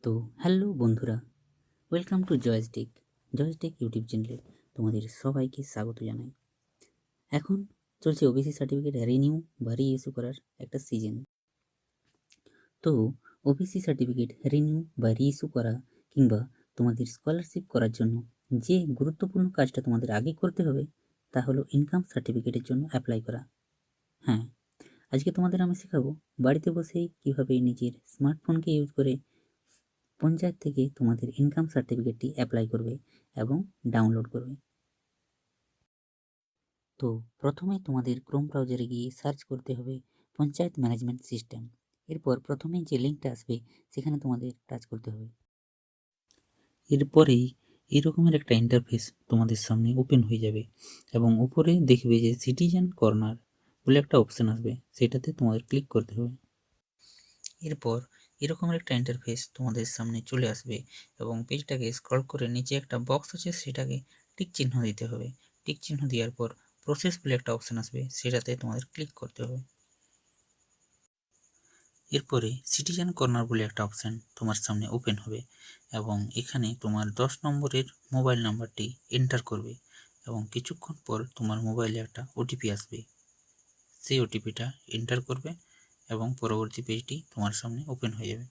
তো হ্যালো বন্ধুরা, welcome to জয়েসটেক YouTube চ্যানেলে তোমাদের সবাইকে স্বাগত জানাই। এখন চলছে ওবিসি সার্টিফিকেট রিনিউ বা রিইস্যু করার একটা সিজন। তো ওবিসি সার্টিফিকেট রিনিউ বা রিইস্যু করা কিংবা তোমাদের স্কলারশিপ করার জন্য যে গুরুত্বপূর্ণ কাজটা তোমাদের আগে করতে হবে তা হলো ইনকাম সার্টিফিকেটের জন্য অ্যাপ্লাই করা। হ্যাঁ, আজকে তোমাদের আমি শেখাবো বাড়িতে বসেই কীভাবে নিজের স্মার্টফোনকে ইউজ করে পঞ্চায়েত থেকে তোমাদের ইনকাম সার্টিফিকেটটি অ্যাপ্লাই করবে এবং ডাউনলোড করবে। তো প্রথমে তোমাদের ক্রোম ব্রাউজারে গিয়ে সার্চ করতে হবে পঞ্চায়েত ম্যানেজমেন্ট সিস্টেম। এরপর প্রথমে যে লিঙ্কটা আসবে সেখানে তোমাদের টাচ করতে হবে। এরপরেই এরকমের একটা ইন্টারফেস তোমাদের সামনে ওপেন হয়ে যাবে এবং উপরে দেখবে যে সিটিজেন কর্নার বলে একটা অপশান আসবে, সেটাতে তোমাদের ক্লিক করতে হবে। এরপর এরকমের একটা ইন্টারফেস তোমাদের সামনে চলে আসবে এবং পেজটাকে স্ক্রল করে নিচে একটা বক্স আছে, সেটাকে টিক চিহ্ন দিতে হবে। টিক চিহ্ন দেওয়ার পর প্রসেস বলে একটা অপশান আসবে, সেটাতে তোমাদের ক্লিক করতে হবে। এরপরে সিটিজেন কর্নার বলে একটা অপশান তোমার সামনে ওপেন হবে এবং এখানে তোমার 10 নম্বরের মোবাইল নাম্বারটি এন্টার করবে এবং কিছুক্ষণ পর তোমার মোবাইলে একটা ওটিপি আসবে, সেই ওটিপিটা এন্টার করবে এবং পরবর্তী পেজটি তোমার সামনে ওপেন হয়ে যাবে।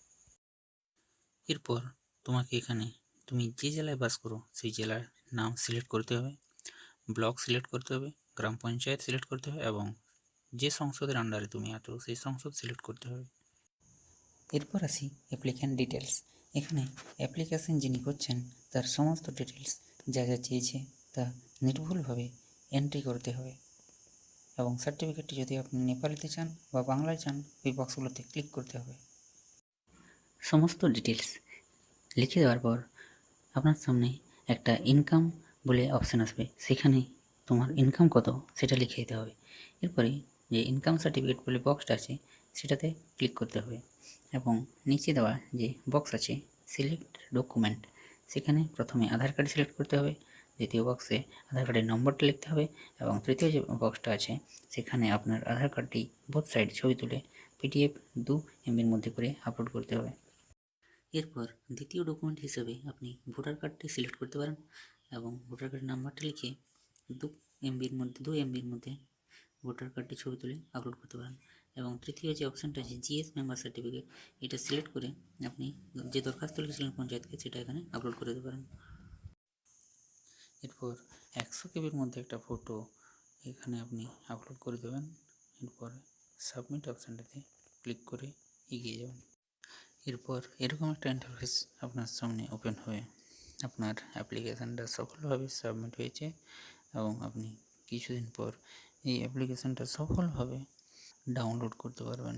এরপর তোমাকে এখানে তুমি যে জেলায় বাস করো সেই জেলার নাম সিলেক্ট করতে হবে, ব্লক সিলেক্ট করতে হবে, গ্রাম পঞ্চায়েত সিলেক্ট করতে হবে এবং যে সংসদের আন্ডারে তুমি আছো সেই সংসদ সিলেক্ট করতে হবে। এরপর আসি অ্যাপ্লিক্যান্ট ডিটেলস। এখানে অ্যাপ্লিকেশন যিনি করছেন তার সমস্ত ডিটেলস যা যা চেয়েছে তা নির্ভুলভাবে এন্ট্রি করতে হবে এবং সার্টিফিকেটটি যদি আপনি নেপালিতে চান বা বাংলায় চান ওই বক্সগুলোতে ক্লিক করতে হবে। সমস্ত ডিটেলস লিখে দেওয়ার পর আপনার সামনে একটা ইনকাম বলে অপশান আসবে, সেখানে তোমার ইনকাম কত সেটা লিখে দিতে হবে। এরপরে যে ইনকাম সার্টিফিকেট বলে বক্সটা আছে সেটাতে ক্লিক করতে হবে এবং নিচে দেওয়া যে বক্স আছে সিলেক্ট ডকুমেন্ট, সেখানে প্রথমে আধার কার্ড সিলেক্ট করতে হবে, দ্বিতীয় বক্সে আধার কার্ডের নম্বরটা লিখতে হবে এবং তৃতীয় যে বক্সটা আছে সেখানে আপনার আধার কার্ডটি বোথ সাইড ছবি তুলে PDF 2 MBর মধ্যে করে আপলোড করতে হবে। এরপর দ্বিতীয় ডকুমেন্ট হিসেবে আপনি ভোটার কার্ডটি সিলেক্ট করতে পারেন এবং ভোটার কার্ডের নাম্বারটা লিখে 2 MBর মধ্যে ভোটার কার্ডটি ছবি তুলে আপলোড করতে পারেন এবং তৃতীয় যে অপশানটা আছে GS মেম্বার সার্টিফিকেট, এটা সিলেক্ট করে আপনি যে দরখাস্ত লিখেছিলেন পঞ্চায়েতকে সেটা এখানে আপলোড করে দিতে পারেন। এরপর 100 KBর মধ্যে একটা ফটো এখানে আপনি আপলোড করে দেবেন। এরপর সাবমিট অপশানটাতে ক্লিক করে এগিয়ে যাবেন। এরপর এরকম একটা ইন্টারফেস আপনার সামনে ওপেন হবে। আপনার অ্যাপ্লিকেশানটা সফলভাবে সাবমিট হয়েছে এবং আপনি কিছুদিন পর এই অ্যাপ্লিকেশানটা সফলভাবে ডাউনলোড করতে পারবেন।